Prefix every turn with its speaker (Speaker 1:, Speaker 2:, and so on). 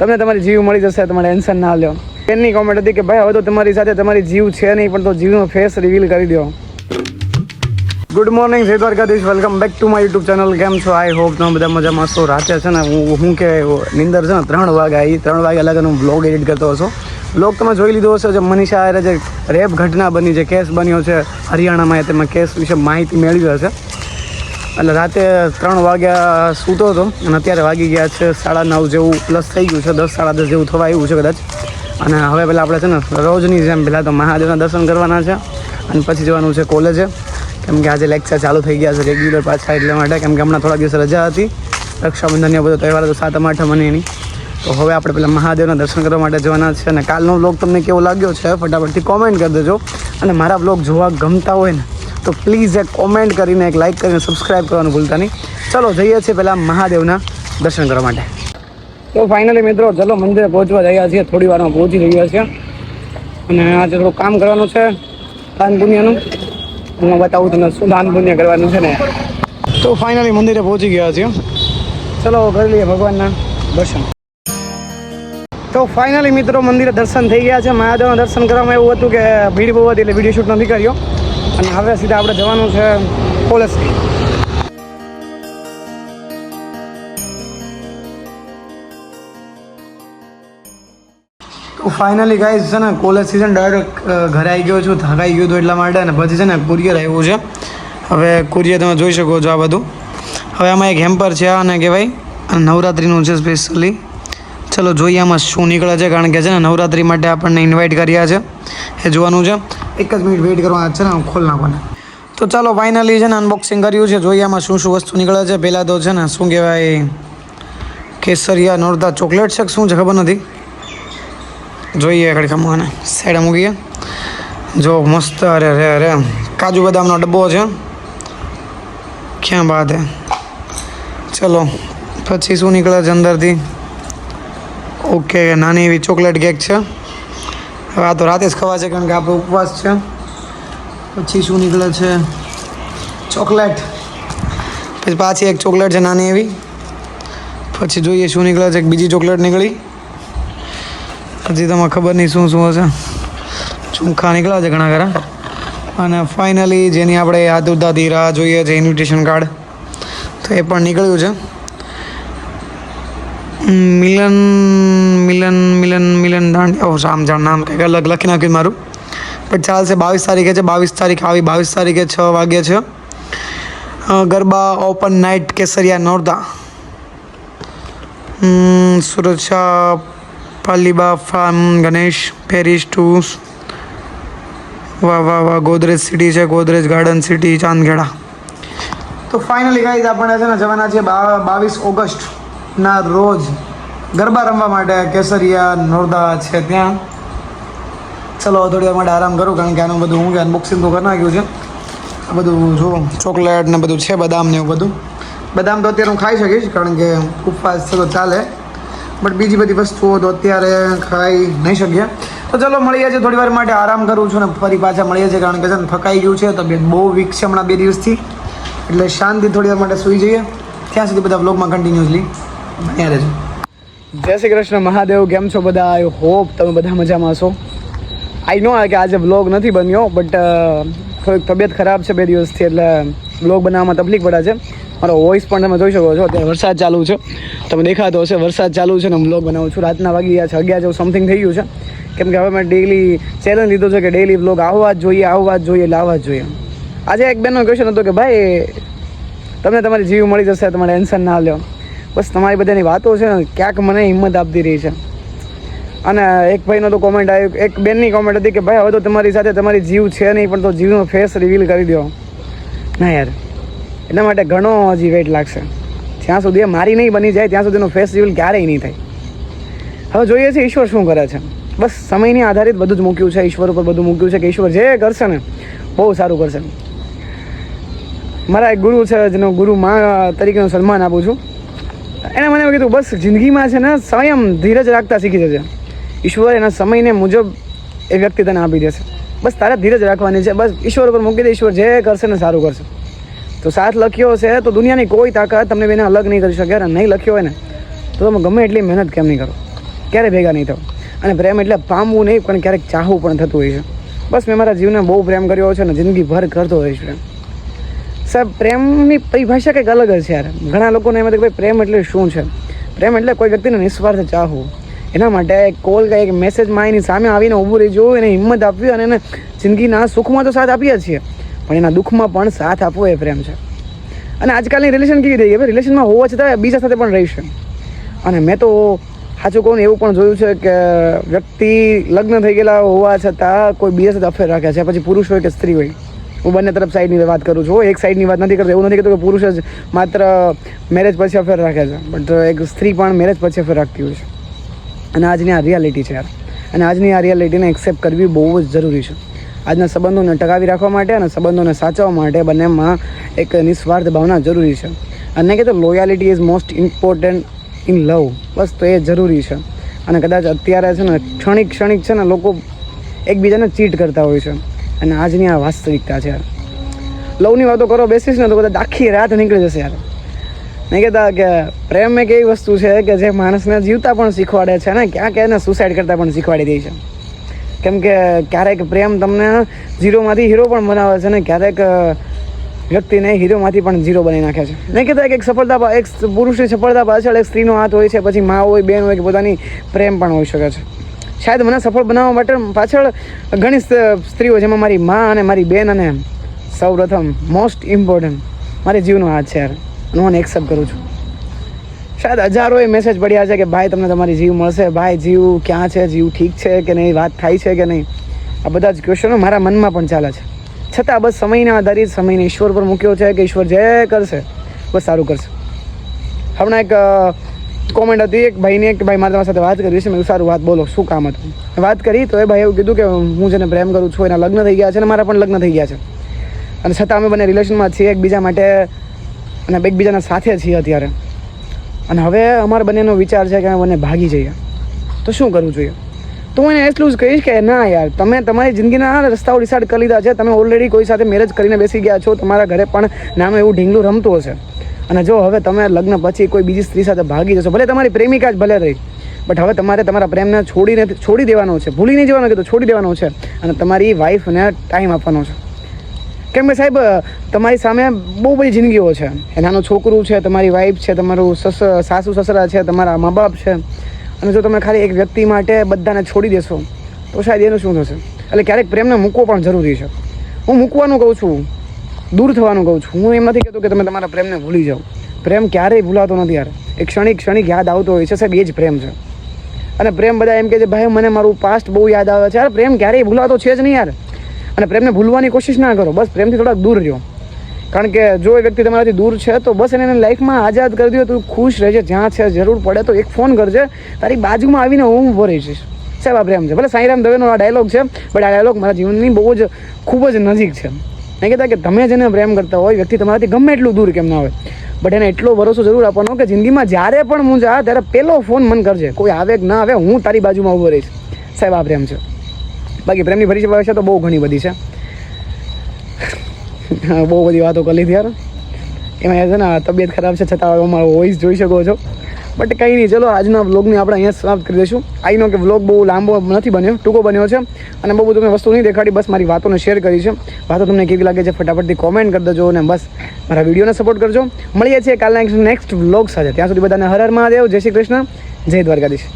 Speaker 1: તમને તમારી જીવ મળી જશે, તમારે ટેન્શન ના લ્યો. એની કોમેન્ટ હતી કે ભાઈ હવે તો તમારી સાથે તમારી જીવ છે નહીં, પણ તો જીવનો ફેસ રિવીલ કરી દો. ગુડ મોર્નિંગ, જય Dwarkadhish. Welcome back to my YouTube channel. કેમ છો? આઈ હોપ તમે બધા મજામાં છો. રાતે છે ને હું કે નિંદર છે ને 3 વાગ્યા 3 વાગ્યા લગન હું બ્લોગ એડિટ કરતો હતો. બ્લોગ તમે જોઈ લીધો હશે, જે મનીષા આરે જે રેપ ઘટના બની, જે કેસ બન્યો છે હરિયાણામાં, તેમાં કેસ વિશે માહિતી મેળવી હશે. એટલે રાતે 3 વાગ્યા સૂતો હતો અને અત્યારે વાગી ગયા છે 9:30 જેવું પ્લસ થઈ ગયું છે, 10 સાડા 10 જેવું થવા આવ્યું છે કદાચ. અને હવે પહેલાં આપણે છે ને રોજની જેમ પહેલાં તો મહાદેવના દર્શન કરવાના છે અને પછી જવાનું છે કોલેજે, કેમ કે આજે લેક્ચર ચાલુ થઈ ગયા છે રેગ્યુલર પાછા, એટલા માટે. કેમ કે હમણાં થોડા દિવસ રજા હતી, રક્ષાબંધનનો બધો તહેવાર હતો, 7મ 8મ અને એની. તો હવે આપણે પહેલાં મહાદેવના દર્શન કરવા માટે જવાના છે. અને કાલનો વ્લોગ તમને કેવો લાગ્યો છે ફટાફટથી કોમેન્ટ કરી દેજો. અને મારા વ્લોગ જોવા ગમતા હોય ને તો પ્લીઝ એક કોમેન્ટ કરીને, એક લાઇક કરીને સબસ્ક્રાઈબ કરવાનું ભૂલતા નહીં. ચલો જઈએ છીએ પહેલાં મહાદેવના દર્શન કરવા માટે. તો ફાઇનલી મિત્રો ચલો મંદિરે પહોંચવા રહ્યા છીએ, થોડી વારમાં પહોંચી રહ્યા છીએ. અને આજે થોડું કામ કરવાનું છે દાન પુણ્યનું, હું બતાવું તમને શું દાન પુણ્ય કરવાનું છે ને. તો ફાઇનલી મંદિરે પહોંચી ગયા છીએ, ચલો કરી લઈએ ભગવાનના દર્શન. તો ફાઇનલી મિત્રો મંદિરે દર્શન થઈ ગયા છે. મહાદેવના દર્શન કરવામાં એવું હતું કે ભીડ બહુ હતી એટલે વિડીયો શૂટ નથી કર્યો. અને હવે સીધા આપણે જવાનું છે કોલેજ. તો ફાઇનલી ગાઈઝ છે ને કોલેજ સિઝન ડાયરેક્ટ ઘરે આવી ગયો છું, થકાઈ ગયો હતો એટલા માટે. અને પછી છે ને કુરિયર આવ્યું છે. હવે કુરિયર તમે જોઈ શકો છો આ બધું. હવે આમાં એક હેમ્પર છે અને કહેવાય નવરાત્રિનું છે સ્પેશિયલી. ચલો જોઈએ આમાં શું નીકળે છે, કારણ કે છે ને નવરાત્રિ માટે આપણને ઇન્વાઇટ કર્યા છે, એ જોવાનું છે. એક જ મિનિટ વેઇટ કરવાના છે ને, હું ખોલ નાખવાને. તો ચાલો ફાઇનલી છે ને અનબોક્સિંગ કર્યું છે, જોઈએ આમાં શું શું વસ્તુ નીકળે છે. પહેલાં તો છે ને શું કહેવાય, કેસરિયા નોરતા ચોકલેટ છે, શું છે ખબર નથી. જોઈએ આગળ ખમવાને સાઈડ મૂકીએ. જો મસ્ત, અરે કાજુ બદામનો ડબ્બો છે, ક્યાં બાત હે. ચલો પછી શું નીકળે છે અંદરથી. ઓકે, નાની એવી ચોકલેટ કેક છે. હવે આ તો રાતે જ ખવાશે કારણ કે આપણો ઉપવાસ છે. પછી શું નીકળે છે, ચોકલેટ. પછી પાછી એક ચોકલેટ છે નાની એવી. પછી જોઈએ શું નીકળે છે, એક બીજી ચોકલેટ નીકળી. પછી તમને ખબર નહીં શું શું હશે. ચૂંખા નીકળ્યા છે ઘણા ખરા. અને ફાઇનલી જેની આપણે આતુરતાથી રાહ જોઈએ છે, ઇન્વિટેશન કાર્ડ, તો એ પણ નીકળ્યું છે. મિલન દાંડિયા, રામ જાણ નામ કંઈક અલગ લખી નાખ્યું મારું, પણ ચાલશે. 22 તારીખે છે, 22 તારીખ આવી, 22 તારીખે 6 વાગ્યે છે. Garba open night Kesariya Norata. સુરક્ષા Paliba farm Ganesh Paris two. વાહ, ગોદરેજ સિટી છે, ગોદરેજ ગાર્ડન સિટી ચાંદખેડા. તો ફાઇનલી ગાઈઝ આપણે છે ને જવાના છીએ 22 ઓગસ્ટના રોજ ગરબા રમવા માટે કેસરિયા નોરતા છે ત્યાં. ચલો થોડી વાર માટે આરામ કરું, કારણ કે આનું બધું હું અનબોક્સિંગ તો કરી નાખ્યું છે. આ બધું જો ચોકલેટ ને બધું છે, બદામ ને એવું બધું. બદામ તો અત્યારે હું ખાઈ શકીશ કારણ કે ઉપવાસ છે તો ચાલે, બટ બીજી બધી વસ્તુઓ તો અત્યારે ખાઈ નહીં શકીએ. તો ચલો મળીએ છીએ, થોડી વાર માટે આરામ કરું છું ને ફરી પાછા મળીએ છીએ, કારણ કે છે ને થકાઈ ગયું છે, તબિયત બહુ વીક છે હમણાં 2 દિવસથી. એટલે શાંતિ થોડી વાર માટે સૂઈ જઈએ. ત્યાં સુધી બધા બ્લોગમાં કન્ટિન્યુઅસલી બન્યા રહેજો. જય શ્રી કૃષ્ણ મહાદેવ, કેમ છો બધા? આઈ હોપ તમે બધા મજામાં છો. આઈ નો કે આજે વ્લોગ નથી બન્યો, બટ થોડીક તબિયત ખરાબ છે 2 દિવસથી, એટલે વ્લોગ બનાવવામાં તકલીફ પડે છે. મારો વોઇસ પણ તમે જોઈ શકો છો. અત્યારે વરસાદ ચાલુ છે, તમે દેખાતો હશે વરસાદ ચાલુ છે ને વ્લોગ બનાવું છું. રાતના વાગી ગયા છે 11 જેવું સમથિંગ થઈ ગયું છે, કેમ કે હવે મેં ડેઈલી ચેલેન્જ લીધો છે કે ડેઈલી વ્લોગ આવવા જ જોઈએ, એટલે આવવા જ જોઈએ. આજે એક બેનનો ક્વેશ્ચન હતો કે ભાઈ તમને તમારી જીવ મળી જશે, તમારે ટેન્શન ના લ્યો. બસ તમારી બધાની વાતો છે ને ક્યાંક મને હિંમત આપતી રહી છે. અને એક ભાઈનો તો કોમેન્ટ આવ્યું, એક બેનની કોમેન્ટ હતી કે ભાઈ હવે તો તમારી સાથે તમારી જીવ છે નહીં, પણ તો જીવનો ફેસ રિવીલ કરી દો. ના યાર, એના માટે ઘણો હજી વેઇટ લાગશે. જ્યાં સુધી એ મારી નહીં બની જાય ત્યાં સુધીનો ફેસ રિવીલ ક્યારેય નહીં થાય. હવે જોઈએ છે ઈશ્વર શું કરે છે. બસ સમયની આધારિત બધું જ મૂક્યું છે, ઈશ્વર ઉપર બધું મૂક્યું છે કે ઈશ્વર જે કરશે ને બહુ સારું કરશે. મારા એક ગુરુ છે, જેનો ગુરુ માં તરીકેનું સન્માન આપું છું. એણે મને એવું કીધું બસ જિંદગીમાં છે ને સંયમ ધીરજ રાખતા શીખી જશે. ઈશ્વર એના સમયને મુજબ એ વ્યક્તિ તને આપી દેશે. બસ તારે ધીરજ રાખવાની છે, બસ ઈશ્વર ઉપર મૂકી દે. ઈશ્વર જે કરશે ને સારું કરશે. તો સાથ લખ્યો છે તો દુનિયાની કોઈ તાકાત તમને બેને અલગ નહીં કરી શકે. અને નહીં લખ્યો હોય ને તો તમે ગમે એટલી મહેનત કેમ નહીં કરો, ક્યારે ભેગા નહીં થાવ. અને પ્રેમ એટલે પામવું નહીં પણ ક્યારેક ચાહવું પણ થતું હોય છે. બસ મેં મારા જીવને બહુ પ્રેમ કર્યો છે ને જિંદગીભર કરતો હોઈશ પ્રેમ. સાહેબ પ્રેમની પરિભાષા કંઈક અલગ જ છે યાર. ઘણા લોકોને એમ કે ભાઈ પ્રેમ એટલે શું છે. પ્રેમ એટલે કોઈ વ્યક્તિને નિસ્વાર્થ ચાહવું. એના માટે કોલ કે એક મેસેજમાં એની સામે આવીને ઊભું રહી જવું, એને હિંમત આપવી અને એને જિંદગીના સુખમાં તો સાથ આપીએ છીએ પણ એના દુઃખમાં પણ સાથ આપવો એ પ્રેમ છે. અને આજકાલની રિલેશન કેવી થઈ ગઈ, રિલેશનમાં હોવા છતાં બીજા સાથે પણ રહીશ. અને મેં તો સાચું કહું ને એવું પણ જોયું છે કે વ્યક્તિ લગ્ન થઈ ગયેલા હોવા છતાં કોઈ બીજા સાથે અફેર રાખે છે, પછી પુરુષ હોય કે સ્ત્રી હોય. હું બંને તરફ સાઈડની વાત કરું છું, એક સાઈડની વાત નથી કરતો. એવું નથી કહેતો કે પુરુષ જ માત્ર મેરેજ પછી અફેર રાખે છે, બટ એક સ્ત્રી પણ મેરેજ પછી અફેર રાખતી હોય છે. અને આજની આ રિયાલિટી છે યાર. અને આજની આ રિયાલિટીને એક્સેપ્ટ કરવી બહુ જ જરૂરી છે. આજના સંબંધોને ટકાવી રાખવા માટે અને સંબંધોને સાચવવા માટે બંનેમાં એક નિસ્વાર્થ ભાવના જરૂરી છે. અને કે તો loyalty is most important in love. બસ તો એ જરૂરી છે. અને કદાચ અત્યારે છે ને ક્ષણિક છે ને લોકો એકબીજાને ચીટ કરતા હોય છે. અને આજની આ વાસ્તવિકતા છે યાર. લવની વાતો કરો બેસીશ ને તો કદાચ આખી રાત નીકળી જશે યાર. નહીં કહેતા કે પ્રેમ એક એવી વસ્તુ છે કે જે માણસને જીવતા પણ શીખવાડે છે ને ક્યાંક એને સુસાઇડ કરતાં પણ શીખવાડી દે છે. કેમ કે ક્યારેક પ્રેમ તમને ઝીરોમાંથી હીરો પણ બનાવે છે ને ક્યારેક વ્યક્તિને હીરોમાંથી પણ ઝીરો બનાવી નાખે છે. નહીં કહેતા કે એક પુરુષની સફળતા પાછળ એક સ્ત્રીનો હાથ હોય છે, પછી મા હોય, બેન હોય કે પોતાની પ્રેમ પણ હોઈ શકે છે. શાયદ મને સફળ બનાવવા માટે પાછળ ઘણી સ્ત્રીઓ જેમાં મારી મા અને મારી બેન અને સૌપ્રથમ મોસ્ટ ઇમ્પોર્ટન્ટ મારી જીવનો હાથ છે યાર. અને હું એક્સેપ્ટ કરું છું. શાયદ હજારોએ મેસેજ પડ્યા છે કે ભાઈ તમને તમારી જીવ મળશે, ભાઈ જીવ ક્યાં છે, જીવ ઠીક છે કે નહીં, વાત થાય છે કે નહીં. આ બધા જ ક્વેશ્ચનો મારા મનમાં પણ ચાલે છે. છતાં બસ સમયના આધારિત સમયને ઈશ્વર પર મૂક્યો છે કે ઈશ્વર જે કરશે બસ સારું કરશે. હમણાં એક કોમેન્ટ હતી એક ભાઈની કે ભાઈ મારે તમારી સાથે વાત કરવી છે. મેં સારું વાત બોલો, શું કામ હતું. વાત કરી તો એ ભાઈ એવું કીધું કે હું જેને પ્રેમ કરું છું એના લગ્ન થઈ ગયા છે અને મારા પણ લગ્ન થઈ ગયા છે. અને છતાં અમે બંને રિલેશનમાં છીએ એકબીજા માટે અને એકબીજાના સાથે છીએ અત્યારે. અને હવે અમારા બંનેનો વિચાર છે કે અમે બંને ભાગી જઈએ. તો શું કરવું જોઈએ? તો હું એને એટલું જ કહીશ કે ના યાર, તમે તમારી જિંદગીના રસ્તાઓ ડિસાઇડ કરી લીધા છે. તમે ઓલરેડી કોઈ સાથે મેરેજ કરીને બેસી ગયા છો. તમારા ઘરે પણ નાનું એવું ઢીંગલું રમતું હશે. અને જો હવે તમે લગ્ન પછી કોઈ બીજી સ્ત્રી સાથે ભાગી જશો, ભલે તમારી પ્રેમિકા જ ભલે રહી, બટ હવે તમારે તમારા પ્રેમને છોડી દેવાનો છે. ભૂલી નહીં જવાનો કે તો છોડી દેવાનો છે. અને તમારી વાઈફને ટાઈમ આપવાનો છે. કેમ કે સાહેબ તમારી સામે બહુ બધી જિંદગીઓ છે. એ નાનું છોકરું છે, તમારી વાઈફ છે, તમારું સાસુ સસરા છે, તમારા મા બાપ છે. અને જો તમે ખાલી એક વ્યક્તિ માટે બધાને છોડી દેશો તો શાયદ એનું શું થશે. એટલે ક્યારેક પ્રેમને મૂકવો પણ જરૂરી છે. હું મૂકવાનું કહું છું, દૂર થવાનું કહું છું. હું એમ નથી કહેતો કે તમે તમારા પ્રેમને ભૂલી જાઓ. પ્રેમ ક્યારેય ભૂલાતો નથી યાર. એક ક્ષણિક યાદ આવતો હોય છે સાહેબ, એ જ પ્રેમ છે. અને પ્રેમ બધા એમ કહે છે ભાઈ મને મારું પાસ્ટ બહુ યાદ આવે છે. યાર પ્રેમ ક્યારેય ભૂલાતો છે જ નહીં યાર. અને પ્રેમને ભૂલવાની કોશિશ ના કરો. બસ પ્રેમથી થોડાક દૂર રહ્યો. કારણ કે જો એ વ્યક્તિ તમારાથી દૂર છે તો બસ એને લાઈફમાં આઝાદ કરી દો. તું ખુશ રહેજે. જ્યાં છે જરૂર પડે તો એક ફોન કરજે, તારી બાજુમાં આવીને હું ઊભો રહી જઈશ. સાહેબ આ પ્રેમ છે. ભલે સાંઈરામ દવેનો આ ડાયલોગ છે, બટ આ ડાયલોગ મારા જીવનની બહુ જ ખૂબ જ નજીક છે. નહીં કહેતા કે તમે જેને પ્રેમ કરતા હોય વ્યક્તિ તમારાથી ગમે એટલું દૂર કેમ ના હોય, બટ એને એટલો ભરોસો જરૂર આપવાનો કે જિંદગીમાં જ્યારે પણ હું જા ત્યારે પહેલો ફોન મન કરજે. કોઈ આવે કે ના આવે, હું તારી બાજુમાં ઊભો રહીશ. સાહેબ આ પ્રેમ છે. બાકી પ્રેમની પરિભાષા તો બહુ ઘણી બધી છે. બહુ બધી વાતો કરી લીધી યાર. એમાં છે ને તબિયત ખરાબ છે છતાં અમારો વોઇસ જોઈ શકો છો. બટ કંઈ નહીં, ચલો આજના વ્લોગને આપણે અહીંયા સમાપ્ત કરી દઈશું. આઈ નો કે વ્લોગ બહુ લાંબો નથી બન્યો, ટૂંકો બન્યો છે. અને બહુ બધું મેં વસ્તુ નહીં દેખાડી, બસ મારી વાતોને શેર કરી છે. વાતો તમને કેવી લાગે છે ફટાફટથી કોમેન્ટ કરી દેજો. અને બસ મારા વિડીયોને સપોર્ટ કરજો. મળીએ છીએ કાલના નેક્સ્ટ વ્લોગ સાથે. ત્યાં સુધી બધાને હર હર મહાદેવ, જય શ્રી કૃષ્ણ, જય દ્વારકાધીશ.